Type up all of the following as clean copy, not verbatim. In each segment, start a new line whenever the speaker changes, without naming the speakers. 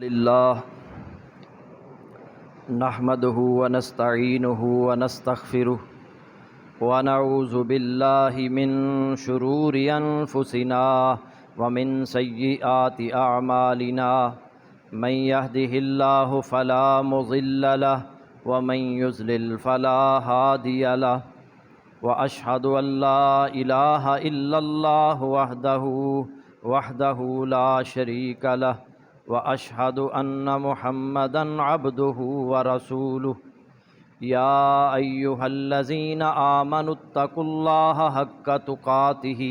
للہ نحمده ونستعینه ونستغفره ونعوذ باللہ من شرور انفسنا ومن سیئات اعمالنا من يهده اللہ فلا مضل له ومن يضلل فلا هادی له واشهد ان لا الہ الا اللہ وحدہ لا شریک له واشهد ان محمدا عبده ورسوله یا ایها الذین آمنوا اتقوا اللہ حق تقاته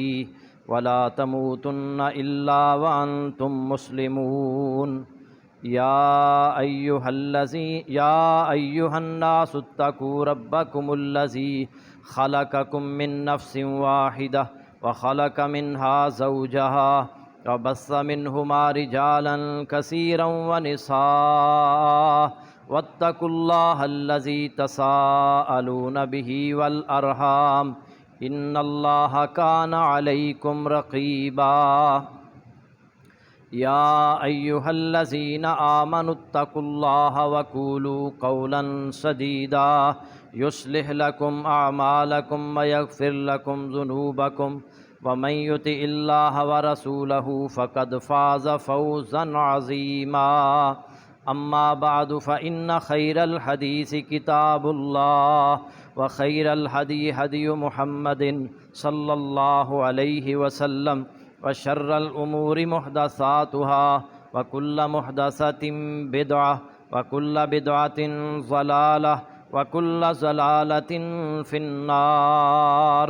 ولا تموتن الا وانتم مسلمون یا ایها الناس اتقوا ربکم الذی خلقکم من نفس واحدہ وخلق منها زوجها وبث منهما رجالا كثيرا ونساء واتقوا الله الذي تساءلون به والأرحام إن الله كان عليكم رقيبا يا أيها الذين آمنوا اتقوا الله وقولوا قولا سديدا يصلح لكم أعمالكم ويغفر لكم ذنوبكم ومن يطع الله ورسوله فقد فاز فوزا عظيما أما بعد فإن خير الحديث كتاب الله وخير الهدي هدي محمد صلى الله عليه وسلم وشر الأمور محدثاتها وكل محدثة بدعة وكل بدعة ضلالة وكل ضلالة في النار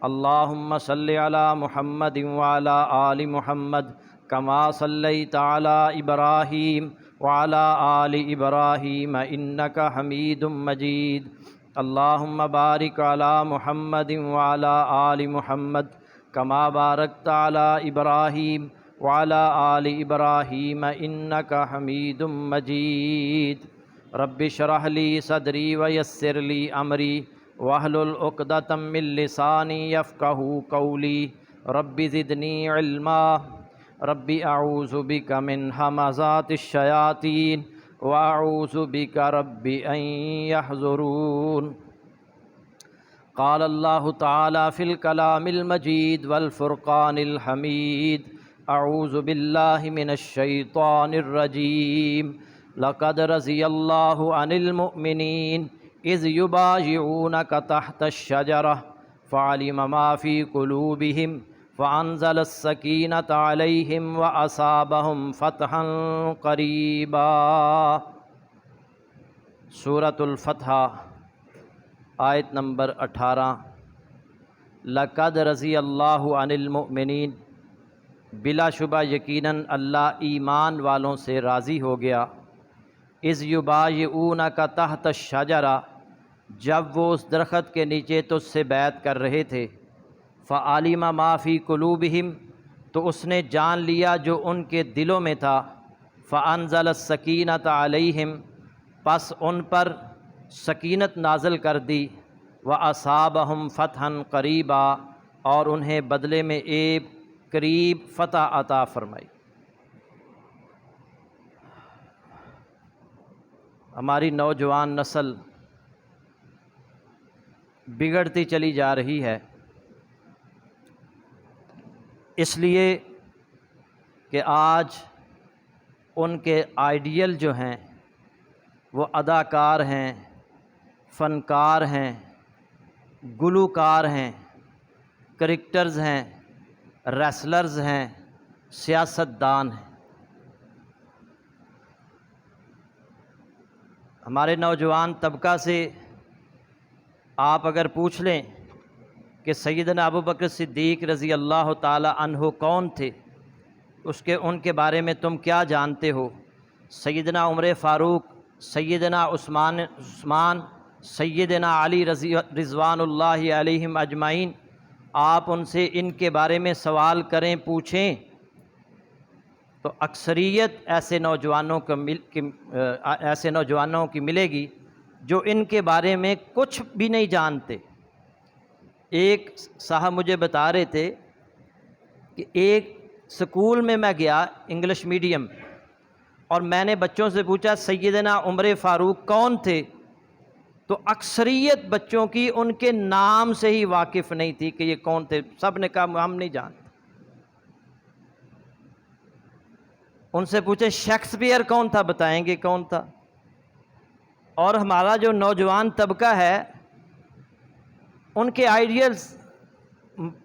اللهم صل على محمد وعلى آل محمد كما صليت على إبراهيم وعلى آل إبراهيم إنك حميد مجيد اللهم بارك على محمد وعلى آل محمد كما باركت على إبراهيم وعلى آل إبراهيم إنك حميد مجيد رب اشرح لي صدري ويسر لي أمري واحلل عقدۃ من لسانی یفقہوا قولی رب زدنی علما رب اعوذ بک من ہمزات الشیاطین واعوذ بک رب ان یحضرون قال اللہ تعالی فی الکلام المجید والفرقان الحمید اعوذ باللہ من الشیطان الرجیم لقد رضی اللہ عن المؤمنین اذ یبایعونک تحت الشجرہ فعلم ما فی قلوبہم فانزل السکینۃ علیہم واصابہم فتحا قریبا۔ سورۃ الفتح آیت نمبر 18۔ لقد رضی اللہ عن المؤمنین، بلا شبہ یقیناً اللہ ایمان والوں سے راضی ہو گیا۔ اذ یبایعونک تحت الشجرہ، جب وہ اس درخت کے نیچے تجھ سے بیعت کر رہے تھے۔ فعلم ما فی قلوبہم، تو اس نے جان لیا جو ان کے دلوں میں تھا۔ فانزل السکینۃ علیہم، پس ان پر سکینت نازل کر دی۔ واصابہم فتحا قریبا، اور انہیں بدلے میں ایک قریب فتح عطا فرمائی۔ ہماری نوجوان نسل بگڑتی چلی جا رہی ہے، اس لیے کہ آج ان کے آئیڈیل جو ہیں وہ اداکار ہیں، فنکار ہیں، گلوکار ہیں، کرکٹرز ہیں، ریسلرز ہیں، سیاستدان ہیں۔ ہمارے نوجوان طبقہ سے آپ اگر پوچھ لیں کہ سیدنا ابوبکر صدیق رضی اللہ تعالی عنہ کون تھے، ان کے بارے میں تم کیا جانتے ہو؟ سیدنا عمر فاروق، سیدنا عثمان، سیدنا علی رضوان اللہ علیہم اجمعین، آپ ان سے ان کے بارے میں سوال کریں، پوچھیں تو اکثریت ایسے نوجوانوں کی ملے گی جو ان کے بارے میں کچھ بھی نہیں جانتے۔ ایک صاحب مجھے بتا رہے تھے کہ ایک سکول میں گیا، انگلش میڈیم، اور میں نے بچوں سے پوچھا سیدنا عمر فاروق کون تھے، تو اکثریت بچوں کی ان کے نام سے ہی واقف نہیں تھی کہ یہ کون تھے، سب نے کہا ہم نہیں جانتے۔ ان سے پوچھے شیکسپیئر کون تھا، بتائیں گے کون تھا۔ اور ہمارا جو نوجوان طبقہ ہے ان کے آئیڈیلز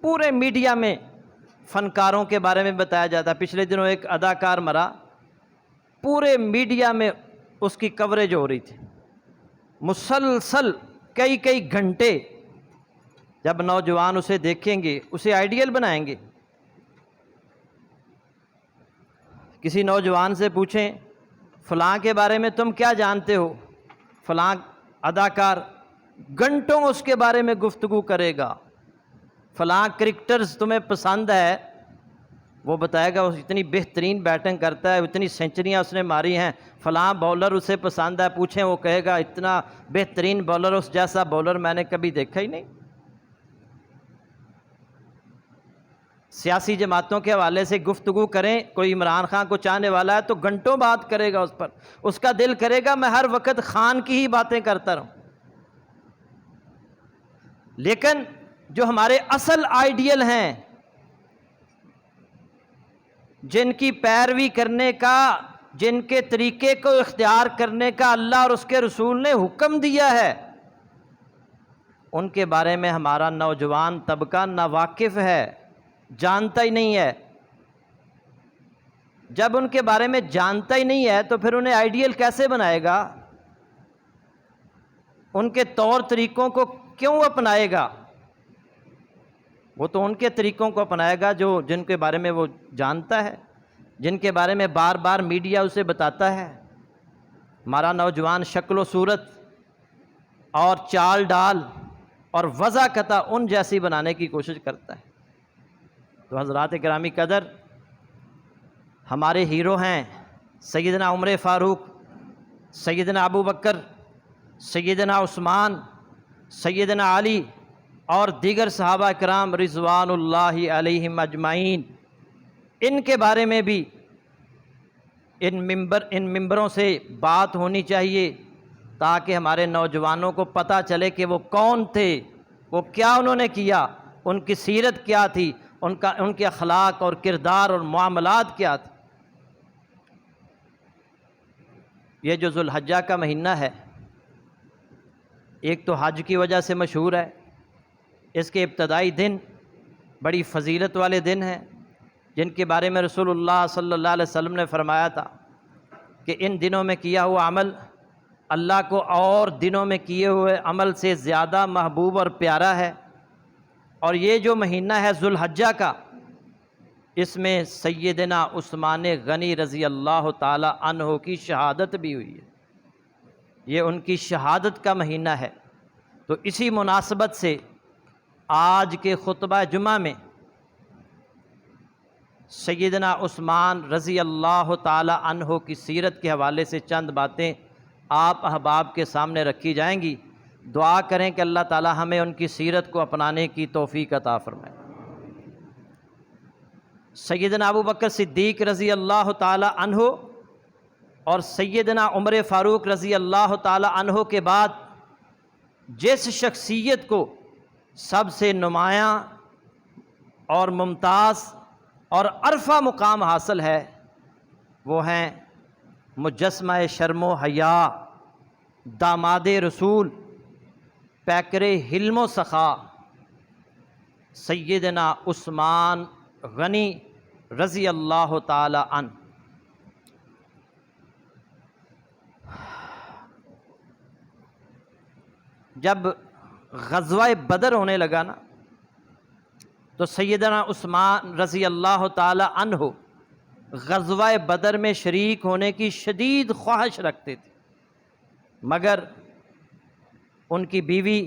پورے میڈیا میں فنکاروں کے بارے میں بتایا جاتا ہے۔ پچھلے دنوں ایک اداکار مرا، پورے میڈیا میں اس کی کوریج ہو رہی تھی، مسلسل کئی گھنٹے۔ جب نوجوان اسے دیکھیں گے اسے آئیڈیل بنائیں گے۔ کسی نوجوان سے پوچھیں فلاں کے بارے میں تم کیا جانتے ہو، فلاں اداکار، گھنٹوں اس کے بارے میں گفتگو کرے گا۔ فلاں کرکٹرز تمہیں پسند ہے، وہ بتائے گا وہ اتنی بہترین بیٹنگ کرتا ہے، اتنی سینچریاں اس نے ماری ہیں۔ فلاں بولر اسے پسند ہے، پوچھیں وہ کہے گا اتنا بہترین بولر، اس جیسا بولر میں نے کبھی دیکھا ہی نہیں۔ سیاسی جماعتوں کے حوالے سے گفتگو کریں، کوئی عمران خان کو چاہنے والا ہے تو گھنٹوں بات کرے گا اس پر، اس کا دل کرے گا میں ہر وقت خان کی ہی باتیں کرتا رہوں۔ لیکن جو ہمارے اصل آئیڈیل ہیں، جن کی پیروی کرنے کا، جن کے طریقے کو اختیار کرنے کا اللہ اور اس کے رسول نے حکم دیا ہے، ان کے بارے میں ہمارا نوجوان طبقہ ناواقف ہے، جانتا ہی نہیں ہے۔ جب ان کے بارے میں جانتا ہی نہیں ہے تو پھر انہیں آئیڈیل کیسے بنائے گا، ان کے طور طریقوں کو کیوں اپنائے گا؟ وہ تو ان کے طریقوں کو اپنائے گا جن کے بارے میں وہ جانتا ہے، جن کے بارے میں بار بار میڈیا اسے بتاتا ہے۔ ہمارا نوجوان شکل و صورت اور چال ڈال اور وضع قطع ان جیسی بنانے کی کوشش کرتا ہے۔ تو حضرات گرامی قدر، ہمارے ہیرو ہیں سیدنا عمر فاروق، سیدنا ابو بکر، سیدنا عثمان، سیدنا علی اور دیگر صحابہ کرام رضوان اللہ علیہم اجمعین۔ ان کے بارے میں بھی ان ممبروں سے بات ہونی چاہیے تاکہ ہمارے نوجوانوں کو پتہ چلے کہ وہ کون تھے، وہ کیا انہوں نے کیا، ان کی سیرت کیا تھی، ان کے اخلاق اور کردار اور معاملات کیا تھے۔ یہ جو ذو الحجہ کا مہینہ ہے، ایک تو حج کی وجہ سے مشہور ہے، اس کے ابتدائی دن بڑی فضیلت والے دن ہیں، جن کے بارے میں رسول اللہ صلی اللہ علیہ وسلم نے فرمایا تھا کہ ان دنوں میں کیا ہوا عمل اللہ کو اور دنوں میں کیے ہوئے عمل سے زیادہ محبوب اور پیارا ہے۔ اور یہ جو مہینہ ہے ذو الحجہ کا، اس میں سیدنا عثمان غنی رضی اللہ تعالی عنہ کی شہادت بھی ہوئی ہے، یہ ان کی شہادت کا مہینہ ہے۔ تو اسی مناسبت سے آج کے خطبہ جمعہ میں سیدنا عثمان رضی اللہ تعالی عنہ کی سیرت کے حوالے سے چند باتیں آپ احباب کے سامنے رکھی جائیں گی۔ دعا کریں کہ اللہ تعالی ہمیں ان کی سیرت کو اپنانے کی توفیق عطا فرمائے۔ سیدنا ابو بکر صدیق رضی اللہ تعالی عنہ اور سیدنا عمر فاروق رضی اللہ تعالی عنہ کے بعد جس شخصیت کو سب سے نمایاں اور ممتاز اور عرفہ مقام حاصل ہے، وہ ہیں مجسمہ شرم و حیا، داماد رسول، پیکر حلم و سخا، سیدنا عثمان غنی رضی اللہ تعالی عنہ۔ جب غزوہ بدر ہونے لگا نا، تو سیدنا عثمان رضی اللہ تعالی عنہ غزوہ بدر میں شریک ہونے کی شدید خواہش رکھتے تھے، مگر ان کی بیوی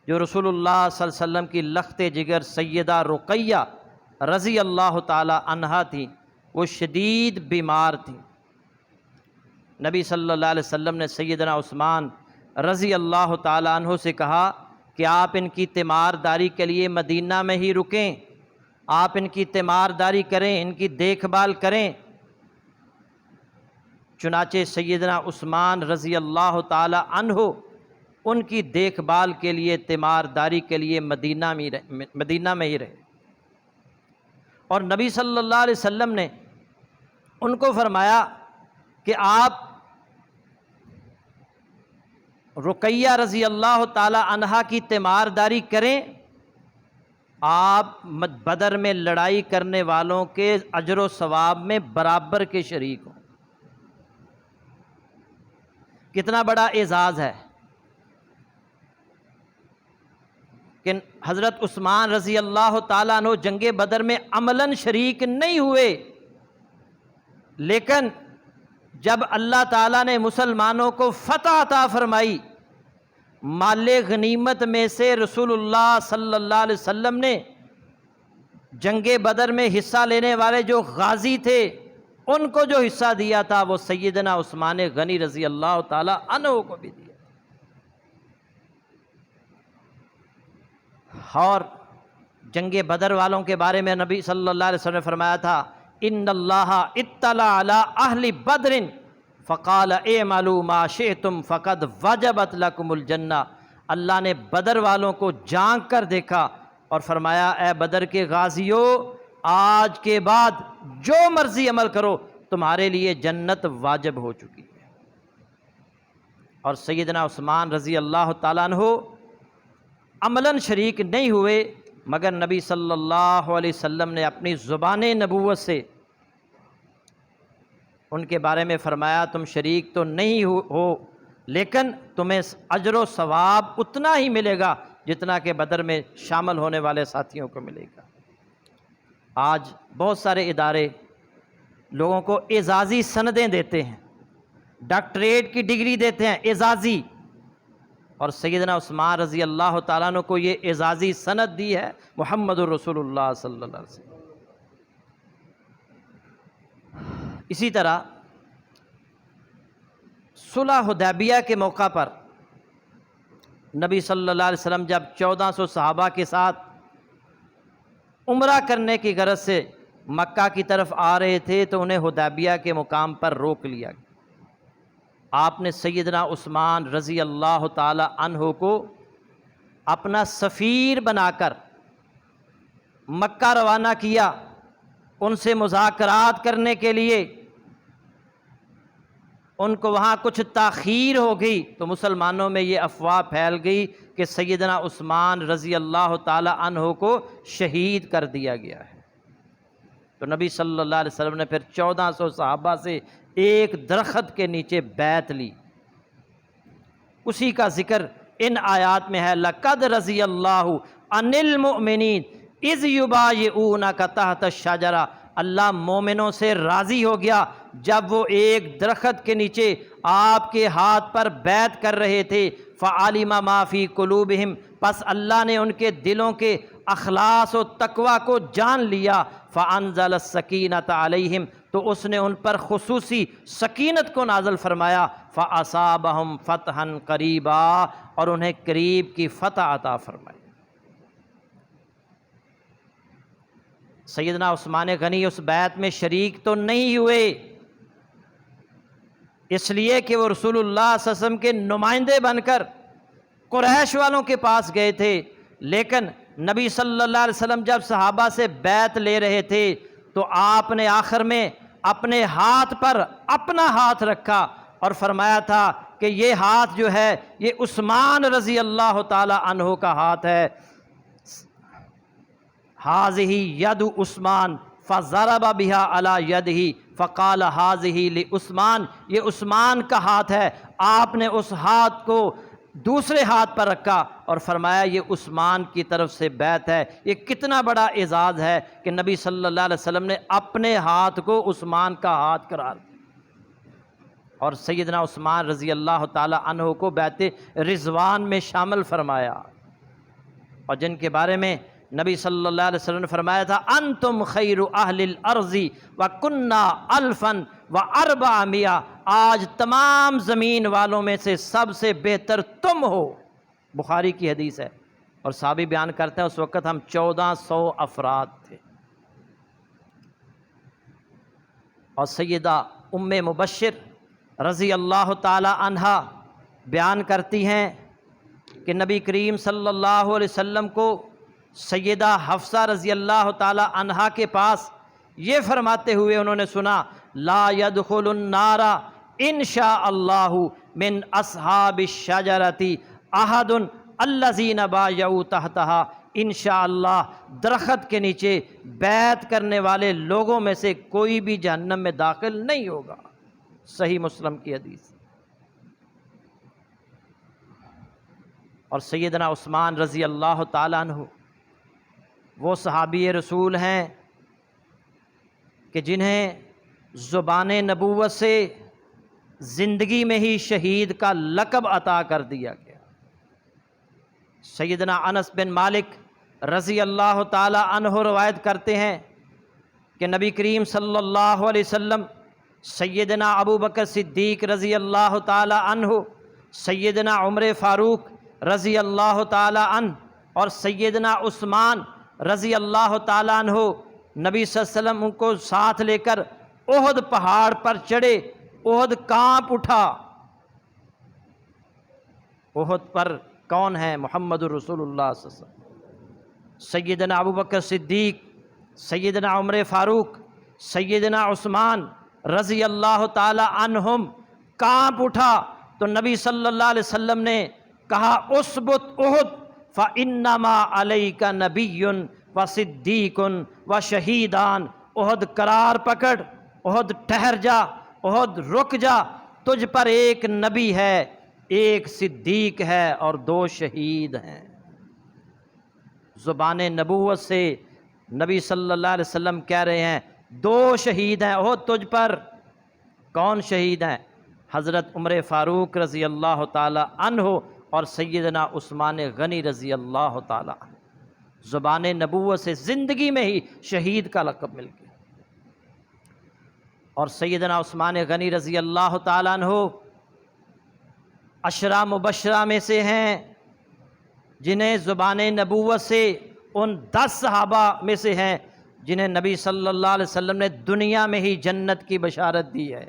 جو رسول اللہ صلی اللہ علیہ وسلم کی لخت جگر سیدہ رقیہ رضی اللہ تعالی عنہا تھی، وہ شدید بیمار تھی۔ نبی صلی اللہ علیہ وسلم نے سیدنا عثمان رضی اللہ تعالی عنہ سے کہا کہ آپ ان کی تیمارداری کے لیے مدینہ میں ہی رکیں، آپ ان کی تیمارداری کریں، ان کی دیکھ بھال کریں۔ چنانچہ سیدنا عثمان رضی اللہ تعالی عنہ ان کی دیکھ بھال کے لیے، تیمارداری کے لیے مدینہ میں ہی رہے، اور نبی صلی اللہ علیہ وسلم نے ان کو فرمایا کہ آپ رقیہ رضی اللہ تعالی عنہا کی تیمارداری کریں، آپ بدر میں لڑائی کرنے والوں کے اجر و ثواب میں برابر کے شریک ہوں۔ کتنا بڑا اعزاز ہے کہ حضرت عثمان رضی اللہ تعالیٰ عنہ جنگ بدر میں عملاً شریک نہیں ہوئے، لیکن جب اللہ تعالیٰ نے مسلمانوں کو فتح عطا فرمائی، مال غنیمت میں سے رسول اللہ صلی اللہ علیہ وسلم نے جنگ بدر میں حصہ لینے والے جو غازی تھے ان کو جو حصہ دیا تھا وہ سیدنا عثمان غنی رضی اللہ تعالی عنہ کو بھی دیا۔ اور جنگ بدر والوں کے بارے میں نبی صلی اللہ علیہ وسلم نے فرمایا تھا، ان اللہ اطلع علی اہل بدر فقال اعملوا ما شئتم فقد وجبت لکم الجنہ۔ اللہ نے بدر والوں کو جھانک کر دیکھا اور فرمایا، اے بدر کے غازیوں، آج کے بعد جو مرضی عمل کرو تمہارے لیے جنت واجب ہو چکی ہے۔ اور سیدنا عثمان رضی اللہ تعالیٰ عنہ عملاً شریک نہیں ہوئے، مگر نبی صلی اللہ علیہ وسلم نے اپنی زبان نبوت سے ان کے بارے میں فرمایا، تم شریک تو نہیں ہو لیکن تمہیں اجر و ثواب اتنا ہی ملے گا جتنا کہ بدر میں شامل ہونے والے ساتھیوں کو ملے گا۔ آج بہت سارے ادارے لوگوں کو اعزازی سندیں دیتے ہیں، ڈاکٹریٹ کی ڈگری دیتے ہیں اعزازی، اور سیدنا عثمان رضی اللہ تعالیٰ عنہ کو یہ اعزازی سند دی ہے محمد الرسول اللہ صلی اللہ علیہ وسلم۔ اسی طرح صلح حدیبیہ کے موقع پر نبی صلی اللہ علیہ وسلم جب 1400 صحابہ کے ساتھ عمرہ کرنے کی غرض سے مکہ کی طرف آ رہے تھے تو انہیں حدیبیہ کے مقام پر روک لیا گیا۔ آپ نے سیدنا عثمان رضی اللہ تعالی عنہ کو اپنا سفیر بنا کر مکہ روانہ کیا، ان سے مذاکرات کرنے کے لیے۔ ان کو وہاں کچھ تاخیر ہو گئی تو مسلمانوں میں یہ افواہ پھیل گئی کہ سیدنا عثمان رضی اللہ تعالی عنہ کو شہید کر دیا گیا ہے۔ تو نبی صلی اللہ علیہ وسلم نے پھر 1400 صحابہ سے ایک درخت کے نیچے بیعت لی۔ اسی کا ذکر ان آیات میں ہے، لَقَدْ رَضِيَ اللَّهُ عَنِ الْمُؤْمِنِينَ اِذْ يُبَايِعُونَكَ تَحْتَ الشَّجَرَةِ۔ اللہ مومنوں سے راضی ہو گیا جب وہ ایک درخت کے نیچے آپ کے ہاتھ پر بیعت کر رہے تھے۔ فَعَلِمَ مَا فِي قُلُوبِهِمْ، پس اللہ نے ان کے دلوں کے اخلاص و تقوی کو جان لیا۔ فَأَنزَلَ السَّكِينَةَ عَلَيْهِمْ، تو اس نے ان پر خصوصی سکینت کو نازل فرمایا۔ فَأَصَابَهُمْ فَتْحًا قَرِيبًا، اور انہیں قریب کی فتح عطا فرمائی۔ سیدنا عثمان غنی اس بیعت میں شریک تو نہیں ہوئے، اس لیے کہ وہ رسول اللہ صلی اللہ علیہ وسلم کے نمائندے بن کر قریش والوں کے پاس گئے تھے، لیکن نبی صلی اللہ علیہ وسلم جب صحابہ سے بیعت لے رہے تھے تو آپ نے آخر میں اپنے ہاتھ پر اپنا ہاتھ رکھا اور فرمایا تھا کہ یہ ہاتھ جو ہے یہ عثمان رضی اللہ تعالی عنہ کا ہاتھ ہے۔ ہذہ ید عثمان فضرب بها علی یدہ فقال ہذہ لعثمان، یہ عثمان کا ہاتھ ہے۔ آپ نے اس ہاتھ کو دوسرے ہاتھ پر رکھا اور فرمایا یہ عثمان کی طرف سے بیعت ہے۔ یہ کتنا بڑا اعزاز ہے کہ نبی صلی اللہ علیہ وسلم نے اپنے ہاتھ کو عثمان کا ہاتھ قرار دیا، اور سیدنا عثمان رضی اللہ تعالی عنہ کو بیعت رضوان میں شامل فرمایا، اور جن کے بارے میں نبی صلی اللہ علیہ وسلم نے فرمایا تھا، انتم خیر اہل الارض وکنا الفا و400۔ آج تمام زمین والوں میں سے سب سے بہتر تم ہو، بخاری کی حدیث ہے، اور صحابی بیان کرتے ہیں اس وقت ہم 1400 افراد تھے۔ اور سیدہ ام مبشر رضی اللہ تعالی عنہا بیان کرتی ہیں کہ نبی کریم صلی اللہ علیہ وسلم کو سیدہ حفصہ رضی اللہ تعالی عنہا کے پاس یہ فرماتے ہوئے انہوں نے سنا، لا يدخل النار ان شاء اللہ من اصحاب الشجرۃ احد الذین بایعوا تحتها، انشاءاللہ درخت کے نیچے بیعت کرنے والے لوگوں میں سے کوئی بھی جہنم میں داخل نہیں ہوگا۔ صحیح مسلم کی حدیث۔ اور سیدنا عثمان رضی اللہ تعالیٰ عنہ وہ صحابی رسول ہیں کہ جنہیں زبان نبوت سے زندگی میں ہی شہید کا لقب عطا کر دیا گیا۔ سیدنا انس بن مالک رضی اللہ تعالی عنہ روایت کرتے ہیں کہ نبی کریم صلی اللہ علیہ وسلم سیدنا ابو بکر صدیق رضی اللہ تعالی عنہ، سیدنا عمر فاروق رضی اللہ تعالی عنہ اور سیدنا عثمان رضی اللہ تعالی عنہ نبی صلی اللہ علیہ وسلم ان کو ساتھ لے کر احد پہاڑ پر چڑھے۔ احد کانپ اٹھا۔ احد پر کون ہے؟ محمد رسول اللہ صلی اللہ علیہ وسلم۔ سیدنا ابو بکر صدیق، سیدنا عمر فاروق، سیدنا عثمان رضی اللہ تعالی عنہم کانپ اٹھا تو نبی صلی اللہ علیہ وسلم نے کہا، اثبت احد فانما علیک نبی و صدیق و شہیدان۔ احد قرار پکڑ، احد ٹھہر جا، احد رک جا، تجھ پر ایک نبی ہے، ایک صدیق ہے اور دو شہید ہیں۔ زبان نبوت سے نبی صلی اللہ علیہ وسلم کہہ رہے ہیں دو شہید ہیں احد تجھ پر۔ کون شہید ہیں؟ حضرت عمر فاروق رضی اللہ تعالی عنہ اور سیدنا عثمان غنی رضی اللہ تعالی عنہ۔ زبان نبوت سے زندگی میں ہی شہید کا لقب مل گیا۔ اور سیدنا عثمان غنی رضی اللہ تعالی عنہ عشرہ مبشرہ میں سے ہیں جنہیں زبان نبوت سے ان 10 صحابہ میں سے ہیں جنہیں نبی صلی اللہ علیہ وسلم نے دنیا میں ہی جنت کی بشارت دی ہے۔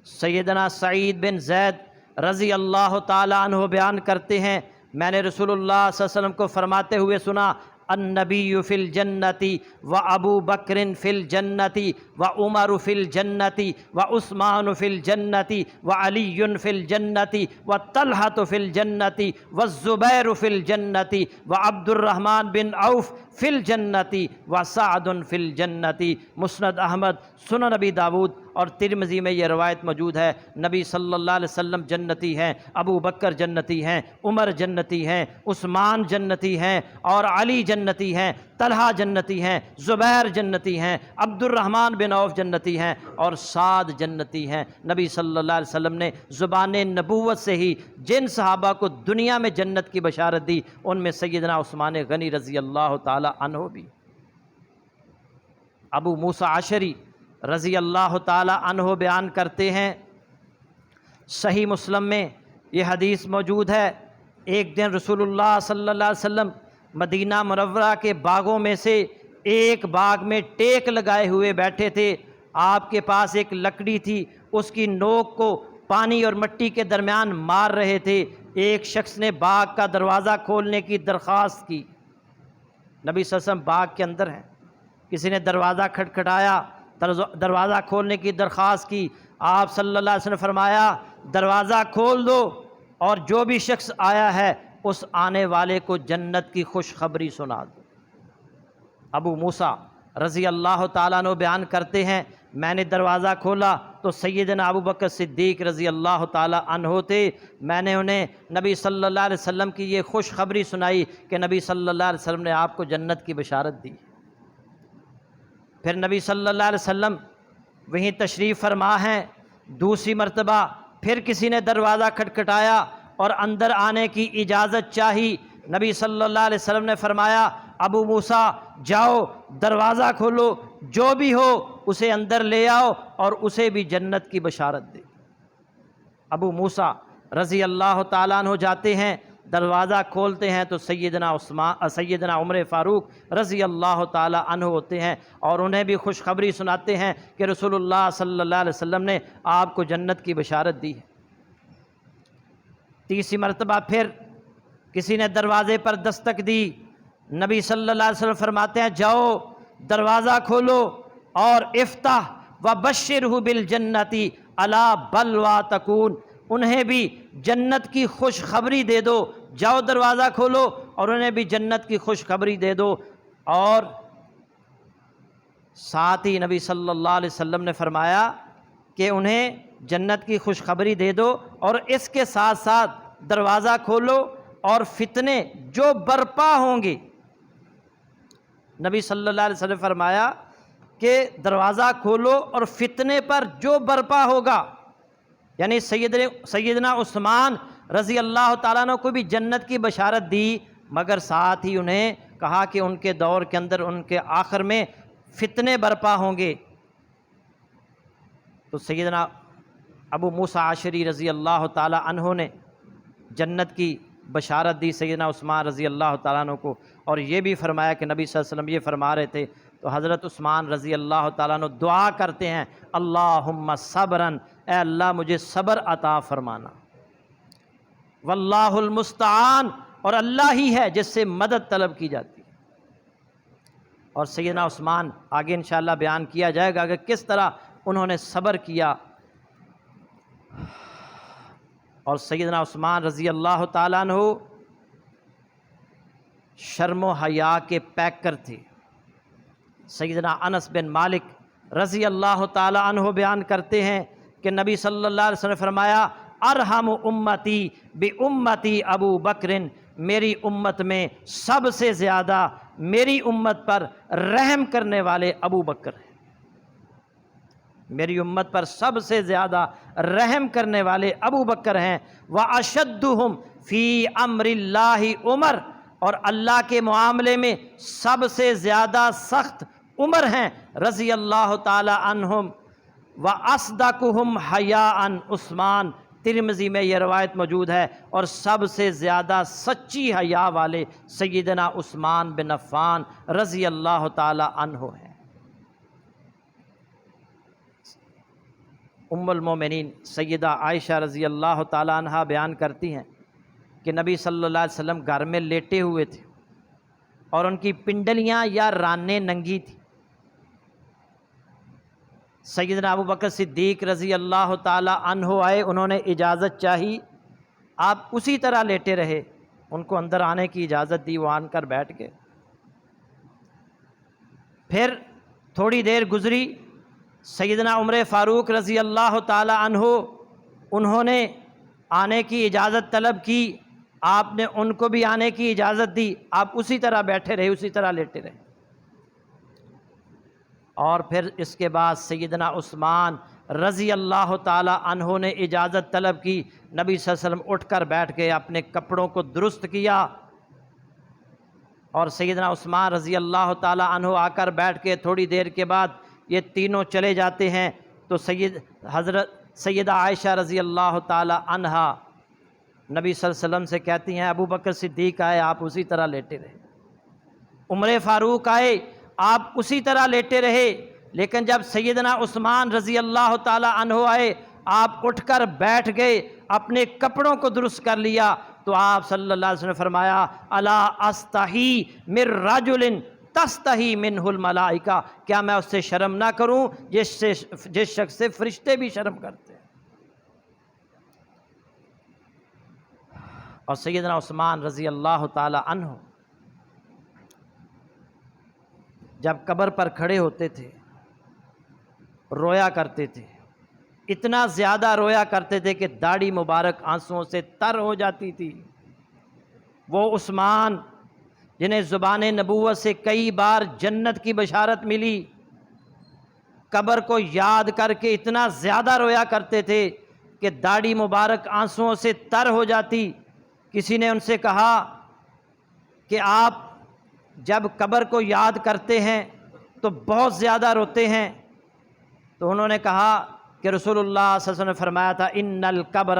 سیدنا سعید بن زید رضی اللہ تعالی عنہ بیان کرتے ہیں، میں نے رسول اللہ صلی اللہ علیہ وسلم کو فرماتے ہوئے سنا، النبی فی الجنتی و ابو بکر فی الجنتی و عمر فی الجنتی و عثمان فی الجنتی و علی فی الجنتی و طلحۃ فی الجنتی و الزبیر فی الجنتی و عبد الرحمن بن عوف فی الجنتی و سعد فی الجنتی۔ مسند احمد، سنن نبی داود اور ترمذی میں یہ روایت موجود ہے۔ نبی صلی اللہ علیہ وسلم جنتی ہیں، ابو بکر جنتی ہیں، عمر جنتی ہیں، عثمان جنتی ہیں اور علی جنتی ہیں، طلحہ جنتی ہیں، زبیر جنتی ہیں، عبد الرحمن بن عوف جنتی ہیں اور سعد جنتی ہیں۔ نبی صلی اللہ علیہ وسلم نے زبان نبوت سے ہی جن صحابہ کو دنیا میں جنت کی بشارت دی ان میں سیدنا عثمان غنی رضی اللہ تعالی عنہ بھی۔ ابو موسیٰ اشعری رضی اللہ تعالی عنہ بیان کرتے ہیں، صحیح مسلم میں یہ حدیث موجود ہے، ایک دن رسول اللہ صلی اللہ علیہ وسلم مدینہ منورہ کے باغوں میں سے ایک باغ میں ٹیک لگائے ہوئے بیٹھے تھے۔ آپ کے پاس ایک لکڑی تھی، اس کی نوک کو پانی اور مٹی کے درمیان مار رہے تھے۔ ایک شخص نے باغ کا دروازہ کھولنے کی درخواست کی۔ نبی صلی اللہ علیہ وسلم باغ کے اندر ہیں، کسی نے دروازہ کھٹکھٹایا، دروازہ کھولنے کی درخواست کی۔ آپ صلی اللہ علیہ وسلم نے فرمایا دروازہ کھول دو اور جو بھی شخص آیا ہے اس آنے والے کو جنت کی خوشخبری سنا دو۔ ابو موسیٰ رضی اللہ تعالیٰ عنہ بیان کرتے ہیں، میں نے دروازہ کھولا تو سیدنا ابو بکر صدیق رضی اللہ تعالیٰ عنہ تھے۔ میں نے انہیں نبی صلی اللہ علیہ وسلم کی یہ خوشخبری سنائی کہ نبی صلی اللہ علیہ وسلم نے آپ کو جنت کی بشارت دی۔ پھر نبی صلی اللہ علیہ وسلم وہیں تشریف فرما ہیں، دوسری مرتبہ پھر کسی نے دروازہ کھٹکھٹایا اور اندر آنے کی اجازت چاہی۔ نبی صلی اللہ علیہ وسلم نے فرمایا ابو موسیٰ جاؤ دروازہ کھولو، جو بھی ہو اسے اندر لے آؤ اور اسے بھی جنت کی بشارت دے۔ ابو موسیٰ رضی اللہ تعالیٰ عنہ جاتے ہیں دروازہ کھولتے ہیں تو سیدنا عمر فاروق رضی اللہ تعالی عنہ ہوتے ہیں، اور انہیں بھی خوشخبری سناتے ہیں کہ رسول اللہ صلی اللہ علیہ وسلم نے آپ کو جنت کی بشارت دی ہے۔ تیسری مرتبہ پھر کسی نے دروازے پر دستک دی، نبی صلی اللہ علیہ وسلم فرماتے ہیں جاؤ دروازہ کھولو اور افتح وبشرہ بالجنتی الا بلوا تکون، انہیں بھی جنت کی خوشخبری دے دو، جاؤ دروازہ کھولو اور انہیں بھی جنت کی خوشخبری دے دو۔ اور ساتھ ہی نبی صلی اللہ علیہ وسلم نے فرمایا کہ انہیں جنت کی خوشخبری دے دو، اور اس کے ساتھ ساتھ دروازہ کھولو اور فتنے جو برپا ہوں گے، نبی صلی اللہ علیہ وسلم فرمایا کہ دروازہ کھولو اور فتنے پر جو برپا ہوگا، یعنی سیدنا عثمان رضی اللہ تعالیٰ عنہ کو بھی جنت کی بشارت دی، مگر ساتھ ہی انہیں کہا کہ ان کے دور کے اندر ان کے آخر میں فتنے برپا ہوں گے۔ تو سیدنا ابو موسیٰ عشری رضی اللہ تعالیٰ عنہ نے جنت کی بشارت دی سیدنا عثمان رضی اللہ تعالیٰ عنہ کو، اور یہ بھی فرمایا کہ نبی صلی اللہ علیہ وسلم یہ فرما رہے تھے، تو حضرت عثمان رضی اللہ تعالیٰ عنہ دعا کرتے ہیں اللہم صبراً، اے اللہ مجھے صبر عطا فرمانا، واللہ المستعان، اور اللہ ہی ہے جس سے مدد طلب کی جاتی ہے۔ اور سیدنا عثمان آگے انشاءاللہ بیان کیا جائے گا کہ کس طرح انہوں نے صبر کیا۔ اور سیدنا عثمان رضی اللہ تعالیٰ عنہ شرم و حیا کے پیکر تھے۔ سیدنا انس بن مالک رضی اللہ تعالیٰ عنہ بیان کرتے ہیں کہ نبی صلی اللہ علیہ وسلم نے فرمایا ارحم امتی بامتی ابو بکر، میری امت میں سب سے زیادہ میری امت پر رحم کرنے والے ابو بکر ہیں، میری امت پر سب سے زیادہ رحم کرنے والے ابو بکر ہیں۔ واشدہم فی امر اللہ عمر، اور اللہ کے معاملے میں سب سے زیادہ سخت عمر ہیں رضی اللہ تعالی عنہم۔ واصدقہم حیاء عثمان، ترمذی میں یہ روایت موجود ہے، اور سب سے زیادہ سچی حیا والے سیدنا عثمان بن عفان رضی اللہ تعالی عنہ ہیں۔ ام المومنین سیدہ عائشہ رضی اللہ تعالی عنہا بیان کرتی ہیں کہ نبی صلی اللہ علیہ وسلم گھر میں لیٹے ہوئے تھے اور ان کی پنڈلیاں یا رانیں ننگی تھیں۔ سیدنا ابو بکر صدیق رضی اللہ تعالی عنہ آئے، انہوں نے اجازت چاہی، آپ اسی طرح لیٹے رہے، ان کو اندر آنے کی اجازت دی، وہ آن کر بیٹھ گئے۔ پھر تھوڑی دیر گزری، سیدنا عمر فاروق رضی اللہ تعالی عنہ انہوں نے آنے کی اجازت طلب کی، آپ نے ان کو بھی آنے کی اجازت دی، آپ اسی طرح بیٹھے رہے، اسی طرح لیٹے رہے۔ اور پھر اس کے بعد سیدنا عثمان رضی اللہ تعالی عنہ نے اجازت طلب کی، نبی صلی اللہ علیہ وسلم اٹھ کر بیٹھ گئے، اپنے کپڑوں کو درست کیا، اور سیدنا عثمان رضی اللہ تعالی عنہ آ کر بیٹھ کے تھوڑی دیر کے بعد یہ تینوں چلے جاتے ہیں، تو حضرت سیدہ عائشہ رضی اللہ تعالی عنہا نبی صلی اللہ علیہ وسلم سے کہتی ہیں ابو بکر صدیق آئے، آپ اسی طرح لیٹے رہے، عمر فاروق آئے، آپ اسی طرح لیٹے رہے، لیکن جب سیدنا عثمان رضی اللہ تعالی عنہ آئے، آپ اٹھ کر بیٹھ گئے، اپنے کپڑوں کو درست کر لیا، تو آپ صلی اللہ علیہ وسلم نے فرمایا الا استحی من رجل تستحی منہ الملائکہ، کیا میں اس سے شرم نہ کروں جس شخص سے فرشتے بھی شرم کرتے ہیں۔ اور سیدنا عثمان رضی اللہ تعالی عنہ جب قبر پر کھڑے ہوتے تھے رویا کرتے تھے، اتنا زیادہ رویا کرتے تھے کہ داڑھی مبارک آنسوؤں سے تر ہو جاتی تھی۔ وہ عثمان جنہیں زبان نبوت سے کئی بار جنت کی بشارت ملی، قبر کو یاد کر کے اتنا زیادہ رویا کرتے تھے کہ داڑھی مبارک آنسوؤں سے تر ہو جاتی۔ کسی نے ان سے کہا کہ آپ جب قبر کو یاد کرتے ہیں تو بہت زیادہ روتے ہیں، تو انہوں نے کہا کہ رسول اللہ صلی اللہ علیہ وسلم نے فرمایا تھا ان القبر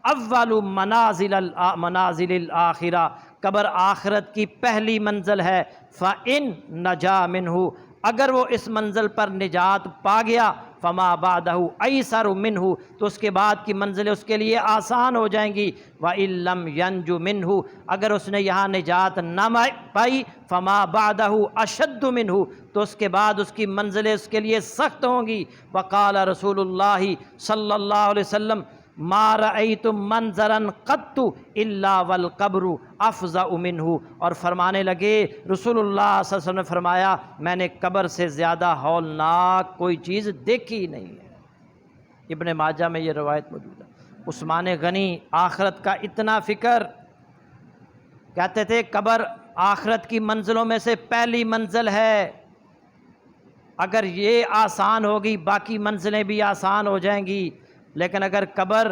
اول منازل الآخرہ، قبر آخرت کی پہلی منزل ہے۔ فإن نجا منہ، اگر وہ اس منزل پر نجات پا گیا، فما بعدہ ایسر منہ، تو اس کے بعد کی منزلیں اس کے لیے آسان ہو جائیں گی۔ وإن لم ینج منہ، اگر اس نے یہاں نجات نہ پائی، فما بعدہ اشد منہ، تو اس کے بعد اس کی منزلیں اس کے لیے سخت ہوں گی۔ وقال رسول اللہ صلی اللہ علیہ وسلم ما رأیت منظرا قط الا والقبر افظع منہ، اور فرمانے لگے رسول اللہ صلی اللہ علیہ وسلم نے فرمایا میں نے قبر سے زیادہ ہولناک کوئی چیز دیکھی ہی نہیں ہے۔ ابن ماجہ میں یہ روایت موجود ہے۔ عثمان غنی آخرت کا اتنا فکر، کہتے تھے قبر آخرت کی منزلوں میں سے پہلی منزل ہے، اگر یہ آسان ہوگی باقی منزلیں بھی آسان ہو جائیں گی، لیکن اگر قبر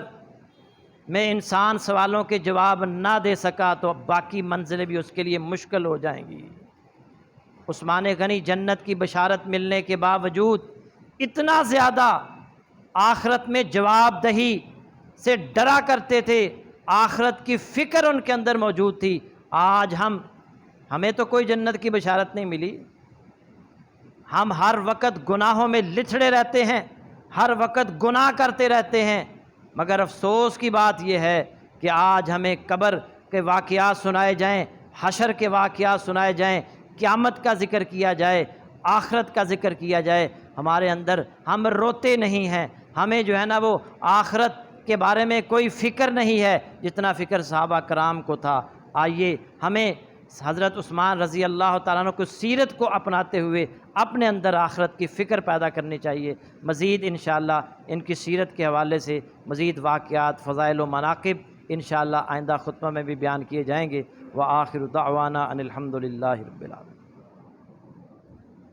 میں انسان سوالوں کے جواب نہ دے سکا تو باقی منزلیں بھی اس کے لیے مشکل ہو جائیں گی۔ عثمان غنی جنت کی بشارت ملنے کے باوجود اتنا زیادہ آخرت میں جواب دہی سے ڈرا کرتے تھے، آخرت کی فکر ان کے اندر موجود تھی۔ آج ہمیں تو کوئی جنت کی بشارت نہیں ملی، ہم ہر وقت گناہوں میں لتھڑے رہتے ہیں، ہر وقت گناہ کرتے رہتے ہیں، مگر افسوس کی بات یہ ہے کہ آج ہمیں قبر کے واقعات سنائے جائیں، حشر کے واقعات سنائے جائیں، قیامت کا ذکر کیا جائے، آخرت کا ذکر کیا جائے، ہمارے اندر ہم روتے نہیں ہیں، ہمیں جو ہے نا وہ آخرت کے بارے میں کوئی فکر نہیں ہے جتنا فکر صحابہ کرام کو تھا۔ آئیے ہمیں حضرت عثمان رضی اللہ تعالیٰ عنہ کو سیرت کو اپناتے ہوئے اپنے اندر آخرت کی فکر پیدا کرنی چاہیے۔ مزید انشاءاللہ ان کی سیرت کے حوالے سے مزید واقعات، فضائل و مناقب انشاءاللہ آئندہ خطبہ میں بھی بیان کیے جائیں گے۔ وآخر دعوانا ان الحمد للہ رب العالمین۔